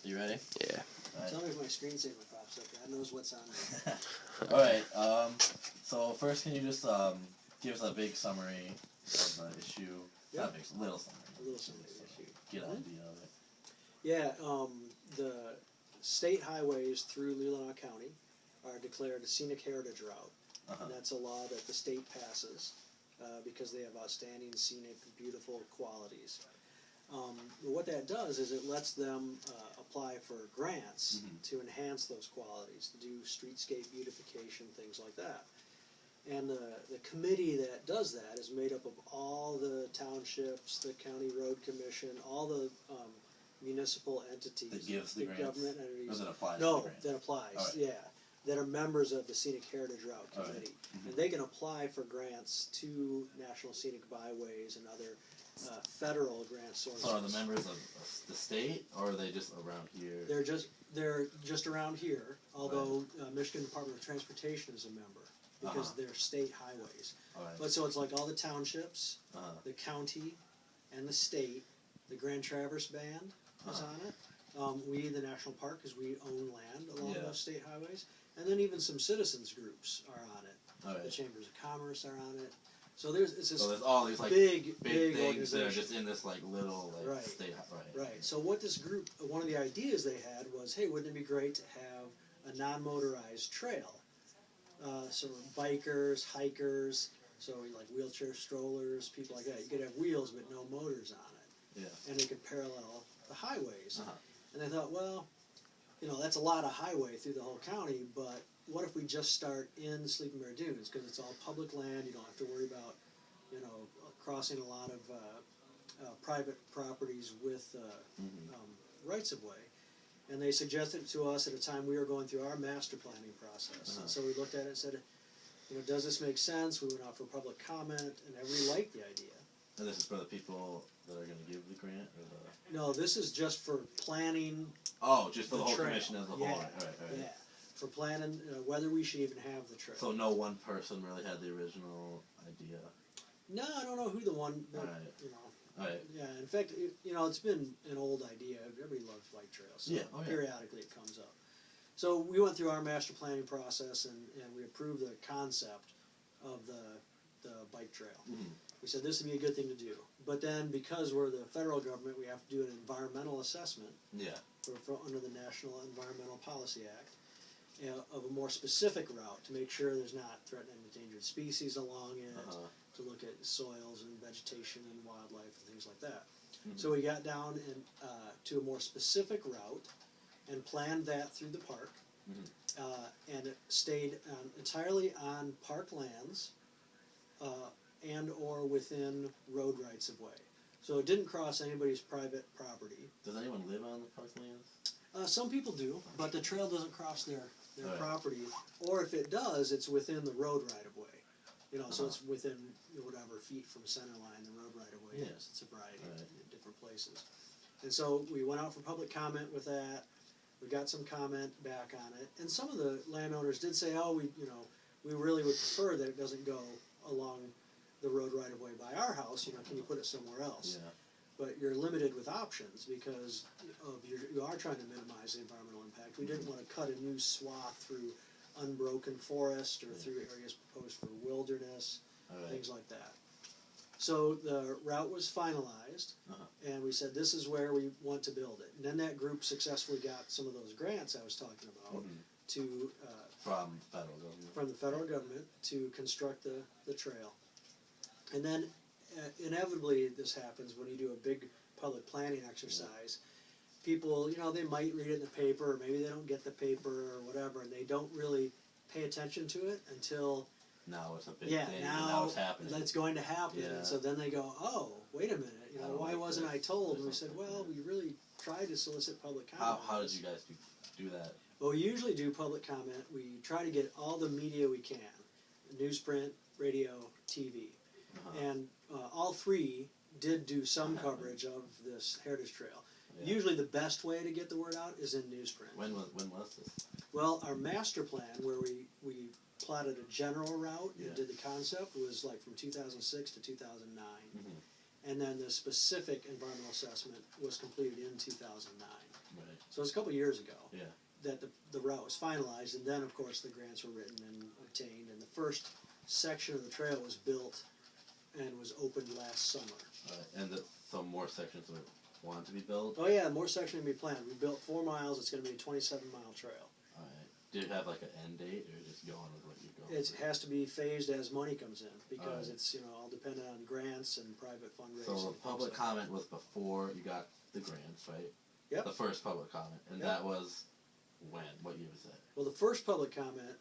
You ready? Yeah. Right. Tell me if my screensaver pops up. God knows what's on there. Alright, so first can you just give us a big summary of the issue? Yep. Not big, little summary. A little summary of the issue. Get an idea of it. Yeah, the state highways through Leelanau County are declared a scenic heritage route. And that's a law that the state passes because they have outstanding scenic, beautiful qualities. What that does is it lets them apply for grants to enhance those qualities, to do streetscape beautification, things like that. And the committee that does that is made up of all the townships, the county road commission, all the municipal entities, that gives the grants, government entities. or that applies no, to the grant? that applies, right. Yeah, that are members of the Scenic Heritage Route Committee. Right. And they can apply for grants to National Scenic Byways and other federal grant sources. So are the members of the state, or are they just around here? They're just around here, although Michigan Department of Transportation is a member because they're state highways. But so it's like all the townships, the county, and the state. The Grand Traverse Band is on it. We, the National Park, because we own land along those state highways. And then even some citizens groups are on it. The Chambers of Commerce are on it. So there's all these like big things that are just in this like little like state Right. So what this group, one of the ideas they had was, hey, wouldn't it be great to have a non-motorized trail? So bikers, hikers, so like wheelchair strollers, people like that. You could have wheels but no motors on it. Yeah. And they could parallel the highways. And they thought, well, that's a lot of highway through the whole county, but what if we just start in Sleeping Bear Dunes, because it's all public land, you don't have to worry about, crossing a lot of private properties with rights-of-way. And they suggested it to us at a time we were going through our master planning process. And so we looked at it and said, does this make sense? We went out for public comment, and everybody liked the idea. And this is for the people that are going to give the grant? Or the... No, this is just for planning. Oh, just for the whole trail. Commission as a whole. Right. Yeah, for planning whether we should even have the trail. So no one person really had the original idea? No, I don't know who the one, but, Yeah, in fact, it's been an old idea. Everybody loves bike trails, so periodically it comes up. So we went through our master planning process, and we approved the concept of the bike trail. We said this would be a good thing to do. But then, because we're the federal government, we have to do an environmental assessment for under the National Environmental Policy Act of a more specific route to make sure there's not threatened and endangered species along it, to look at soils and vegetation and wildlife and things like that. So we got down to a more specific route and planned that through the park, and it stayed entirely on park lands and or within road rights-of-way. So it didn't cross anybody's private property. Does anyone live on the park lands? Some people do, but the trail doesn't cross their property, or if it does, it's within the road right-of-way. So it's within whatever feet from center line the road right-of-way is. It's a variety of different places. And so we went out for public comment with that. We got some comment back on it, and some of the landowners did say, "Oh, we really would prefer that it doesn't go along the road right-of-way by our house. Can you put it somewhere else?" Yeah. But you're limited with options because you are trying to minimize the environmental impact. We didn't want to cut a new swath through unbroken forest or through areas proposed for wilderness, things like that. So the route was finalized, and we said this is where we want to build it. And then that group successfully got some of those grants I was talking about to from the federal government to construct the trail. And then inevitably this happens when you do a big public planning exercise. People, they might read it in the paper, or maybe they don't get the paper or whatever, and they don't really pay attention to it until now it's a big thing. Now it's happening. That's going to happen. Yeah. And so then they go, oh, wait a minute, why wasn't I told? And we said, well, we really tried to solicit public comment. How did you guys do that? Well, we usually do public comment. We try to get all the media we can, newsprint, radio, TV. And all three did do some coverage of this Heritage Trail. Yeah. Usually the best way to get the word out is in newsprint. When was this? Well, our master plan, where we plotted a general route and did the concept, was like from 2006 to 2009. And then the specific environmental assessment was completed in 2009. Right. So it was a couple of years ago. Yeah. That the route was finalized, and then of course the grants were written and obtained, and the first section of the trail was built and was opened last summer. And some more sections are want to be built. Oh yeah, more sections to be planned. We built 4 miles. It's going to be a 27-mile trail. All right. Do you have like an end date, or just go on with what you go? It has to be phased as money comes in, because it's all dependent on grants and private fundraising. So the public comment was before you got the grants, right? Yep. The first public comment, and that was when? What year was that? Well, the first public comment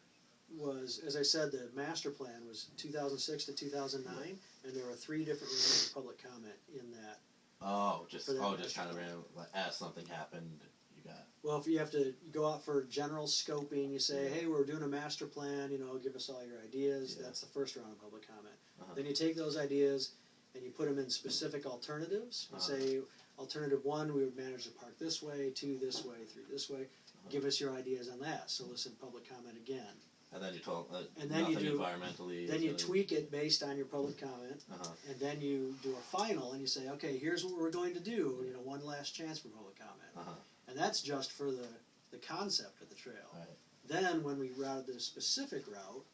was, as I said, the master plan was 2006 to 2009, and there were 3 different rounds of public comment in that. Oh, just kind of random. Like, as something happened, you got. Well, if you have to go out for general scoping, you say, hey, we're doing a master plan, give us all your ideas. Yeah. That's the first round of public comment. Then you take those ideas and you put them in specific alternatives. You say, alternative 1, we would manage the park this way, 2 this way, 3 this way. Give us your ideas on that. Solicit public comment again. And then you told and then nothing you do, environmentally. Then you tweak it based on your public comment, and then you do a final, and you say, okay, here's what we're going to do. One last chance for public comment, and that's just for the concept of the trail. Right. Then when we routed the specific route,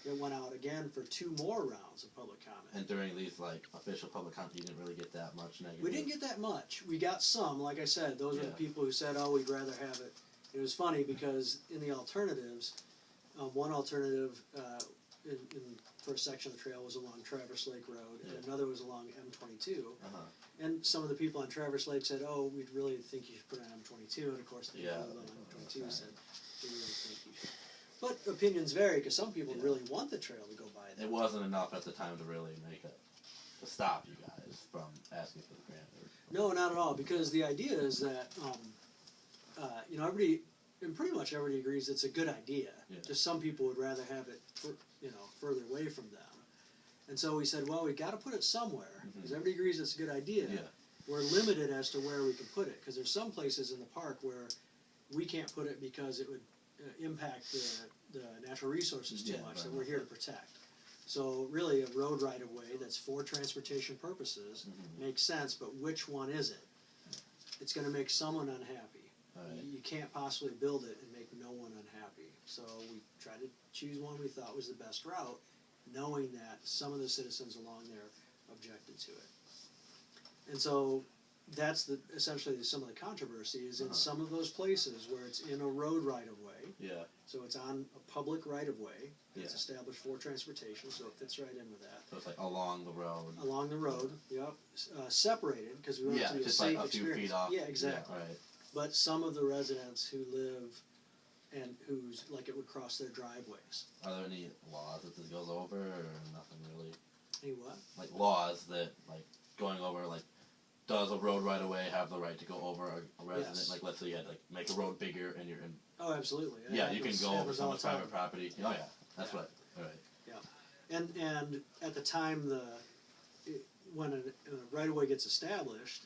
it went out again for 2 more rounds of public comment. And during these official public comment, you didn't really get that much negative. We didn't get that much. We got some, like I said. Those are the people who said, oh, we'd rather have it. It was funny because in the alternatives. One alternative in first section of the trail was along Traverse Lake Road, and another was along M22. And some of the people on Traverse Lake said, "Oh, we'd really think you should put it on M22." And of course, the people on M22 said, "We really think you should." But opinions vary because some people really want the trail to go by. It wasn't enough at the time to really to stop you guys from asking for the grant. No, not at all. Because the idea is that everybody. And pretty much everybody agrees it's a good idea. Yeah. Just some people would rather have it, further away from them. And so we said, well, we got to put it somewhere because everybody agrees it's a good idea. Yeah. We're limited as to where we can put it because there's some places in the park where we can't put it because it would impact the natural resources too much that we're here to protect. So really, a road right of way that's for transportation purposes makes sense. But which one is it? It's going to make someone unhappy. You can't possibly build it and make no one unhappy. So we tried to choose one we thought was the best route, knowing that some of the citizens along there objected to it. And so that's essentially some of the controversy is in some of those places where it's in a road right-of-way. Yeah. So it's on a public right-of-way. It's established for transportation, so it fits right in with that. So it's like along the road. Along the road, yep. Separated, because we want it to be a safe experience. Few feet off. Yeah, exactly. Yeah, right. But some of the residents who live and whose, it would cross their driveways. Are there any laws that this goes over, or nothing really? Any what? Like laws that, going over, does a road right away have the right to go over a resident? Yes. Let's say you had to make a road bigger and you're in. Oh, absolutely. Yeah, you can go over someone's private property. Oh, yeah. That's right. All right. Yeah. And at the time when a right of way gets established,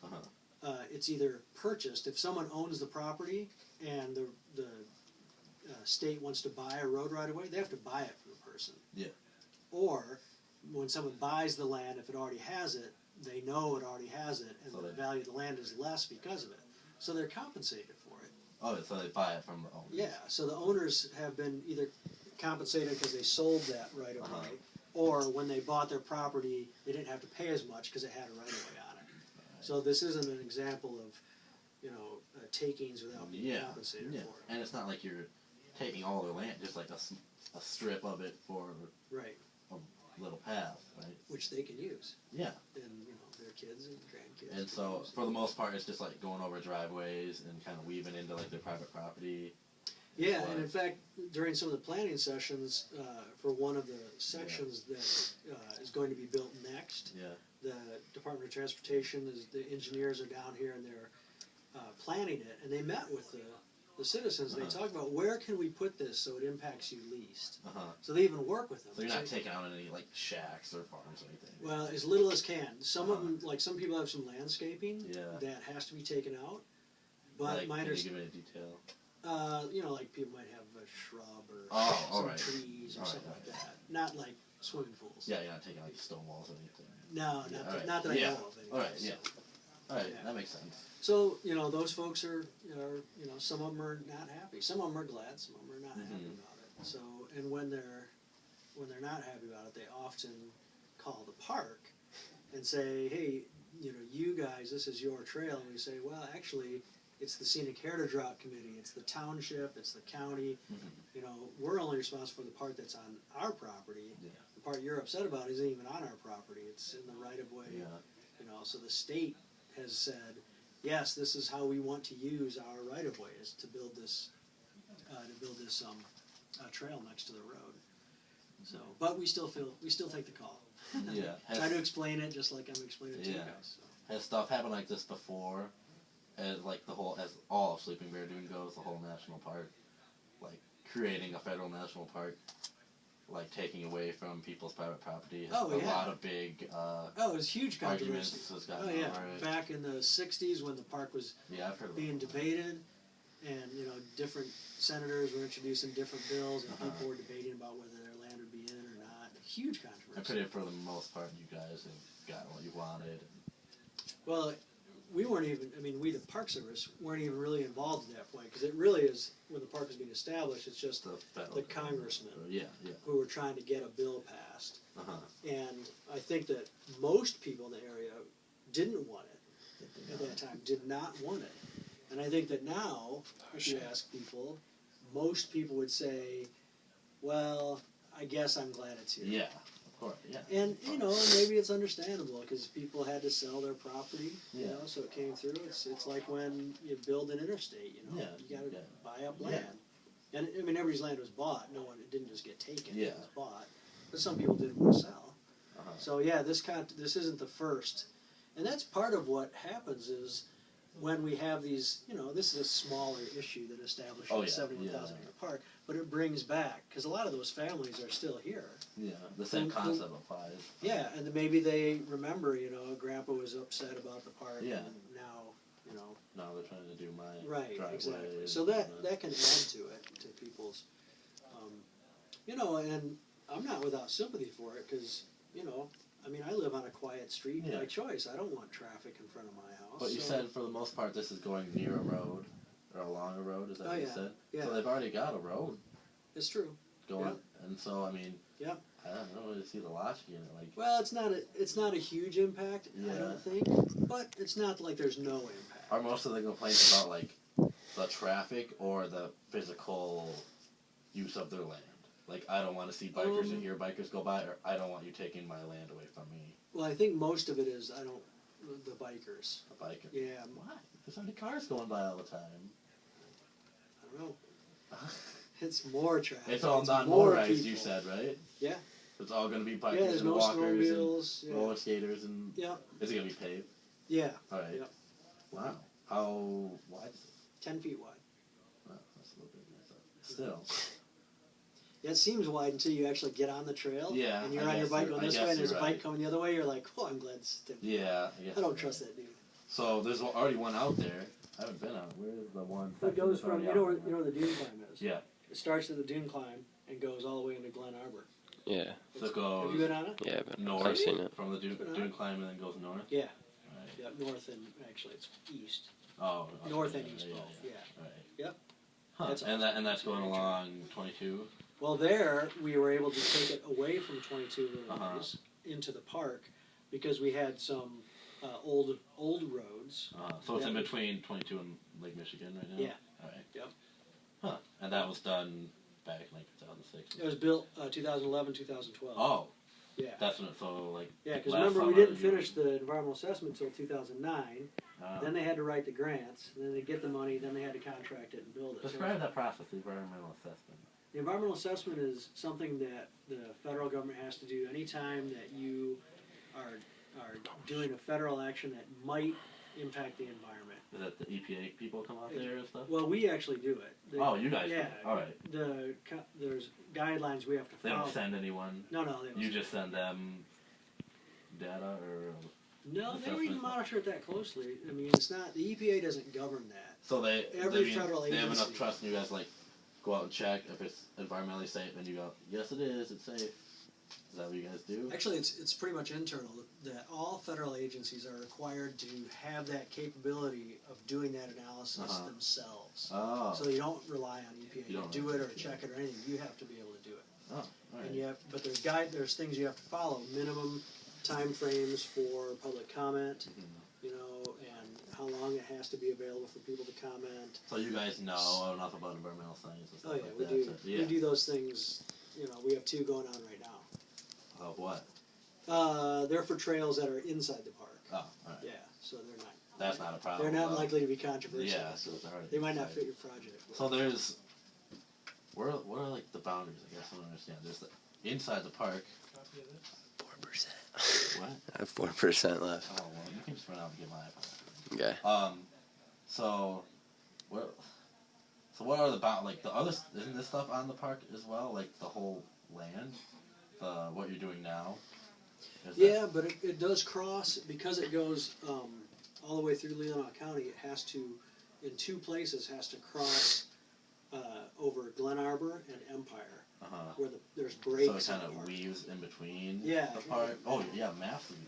it's either purchased, if someone owns the property and the state wants to buy a road right away, they have to buy it from the person. Yeah. Or when someone buys the land, if it already has it, they know it already has it, and the value of the land is less because of it. So they're compensated for it. Oh, so they buy it from the owners. Yeah, so the owners have been either compensated because they sold that right away, or when they bought their property, they didn't have to pay as much because it had a right away on it. So this isn't an example of, takings without being compensated for it. And it's not like you're taking all their land, just like a strip of it for a little path, right? Which they can use. Yeah. And, their kids and grandkids. And so, for the most part, it's just going over driveways and kind of weaving into their private property. Yeah, and in fact, during some of the planning sessions, for one of the sections that is going to be built next, the Department of Transportation, the engineers are down here and they're planning it, and they met with the citizens. They talk about where can we put this so it impacts you least. So they even work with them. So you're not taking out any shacks or farms or anything. Well, as little as can. Some of them, some people have some landscaping that has to be taken out. But can you give me a detail? People might have a shrub or some trees or something like that. Not like swimming pools. Yeah, you're not taking stone walls or anything. No, not that I know of. Anyway, All right, yeah. All right, that makes sense. So, those folks are, some of them are not happy. Some of them are glad, some of them are not happy about it. So, and when they're not happy about it, they often call the park and say, hey, you guys, this is your trail. And we say, well, actually, it's the Scenic Heritage Route Committee, it's the township, it's the county. We're only responsible for the part that's on our property. Yeah. The part you're upset about isn't even on our property. It's in the right of way. Yeah. So the state has said, yes, this is how we want to use our right of way, is to build this trail next to the road. So, but we still take the call. Yeah. Try to explain it just like I'm explaining it to you guys. So. Has stuff happened like this before? As all of Sleeping Bear Dune goes, the whole national park, like creating a federal national park, like taking away from people's private property. A lot of big it was huge controversy. Back in the 60s when the park was being debated, and different senators were introducing different bills, and people were debating about whether their land would be in or not. Huge controversy. I'm pretty for the most part you guys have gotten what you wanted. Well, we weren't even, we the Park Service weren't even really involved at that point, because it really is, when the park is being established, it's just the congressmen who were trying to get a bill passed. And I think that most people in the area didn't want it at that time, did not want it. And I think that now, if you ask people, most people would say, well, I guess I'm glad it's here. Yeah. Yeah. And and maybe it's understandable because people had to sell their property, so it came through. It's like when you build an interstate, you got to buy up land. Yeah. And everybody's land was bought. It didn't just get taken. It was bought. But some people didn't want to sell. So this isn't the first, and that's part of what happens is when we have these. This is a smaller issue than establishing a 71,000 acre park. But it brings back, because a lot of those families are still here. Yeah, the same concept applies. Yeah, and maybe they remember, Grandpa was upset about the park, and now, now they're trying to do my driveway. Exactly. So that can add to it, to people's, and I'm not without sympathy for it, because, I live on a quiet street by choice. I don't want traffic in front of my house. But you said for the most part this is going near a road. Or along a road, is that what you said? Yeah. So they've already got a road. It's true. Going, and so I don't really see the logic in it. Well, it's not a huge impact, I don't think, but it's not like there's no impact. Are most of the complaints about the traffic or the physical use of their land? I don't want to see bikers and hear bikers go by, or I don't want you taking my land away from me. Well, I think most of it is the bikers. The bikers. Yeah. Why? There's already cars going by all the time. I don't know. It's more traffic. It's all non-motorized, you said, right? Yeah. It's all going to be bikers and walkers and roller skaters and... Yeah. Is it going to be paved? Yeah. All right. Yep. Wow. How wide is it? 10 feet wide. Wow, that's a little bit nicer. Still. Yeah, it seems wide until you actually get on the trail. Yeah. And you're on your bike going this way, and there's a bike coming the other way. You're like, oh, I'm glad it's 10 feet. Yeah. I don't trust that dude. So there's already one out there. I haven't been out. Where's the one? It goes from, you know where the dune climb is? Yeah. It starts at the dune climb and goes all the way into Glen Arbor. Yeah. So it goes... Have you been on it? Yeah, north I've seen it. From the dune climb and then goes north? Yeah. Right. Yeah, north and... Actually, it's east. Oh. North and east both, yeah. Right. Yep. Huh. And that's going along 22? Well, there, we were able to take it away from 22 into the park because we had some... old roads. So it's in between 22 and Lake Michigan right now? Yeah. All right. Yep. Huh. And that was done back in 2006? It was built 2011, 2012. Oh. Yeah. That's when it, so Yeah, because remember we didn't finish the environmental assessment until 2009. Then they had to write the grants, and then they get the money, then they had to contract it and build it. Describe that process, the environmental assessment. The environmental assessment is something that the federal government has to do anytime that you are doing a federal action that might impact the environment. Is that the EPA people come out there and stuff? Well, we actually do it. You guys do it. All right. There's guidelines we have to follow. They don't send anyone? No, they don't. You just send them data or... No, they don't even monitor it that closely. It's not... The EPA doesn't govern that. So federal agency... They have enough trust in you guys, go out and check if it's environmentally safe, and you go, yes it is, it's safe. Is that what you guys do? Actually, it's pretty much internal. That all federal agencies are required to have that capability of doing that analysis themselves. Oh. So you don't rely on EPA to do it or check it or anything. You have to be able to do it. Oh, all right. And but there's things you have to follow. Minimum time frames for public comment, you know, and how long it has to be available for people to comment. So you guys know enough about environmental science and stuff like that. We do those things. You know, we have 2 going on right now. Of what? They're for trails that are inside the park. Oh, all right. Yeah, so they're not. That's not a problem. They're not likely to be controversial. Yeah, so it's already. They might not fit your project. So there's. What are like the boundaries? I guess I don't understand. There's the inside the park. 4%. What? I have 4% left. Oh well, you can just run out and get my iPad. Okay. So, what? So what are the like the other? Isn't this stuff on the park as well? Like the whole land, what you're doing now. But it does cross because it goes all the way through Leelanau County. It has to, in 2 places, has to cross over Glen Arbor and Empire, where there's breaks. So it kind of weaves in between the the park. Oh yeah, massively.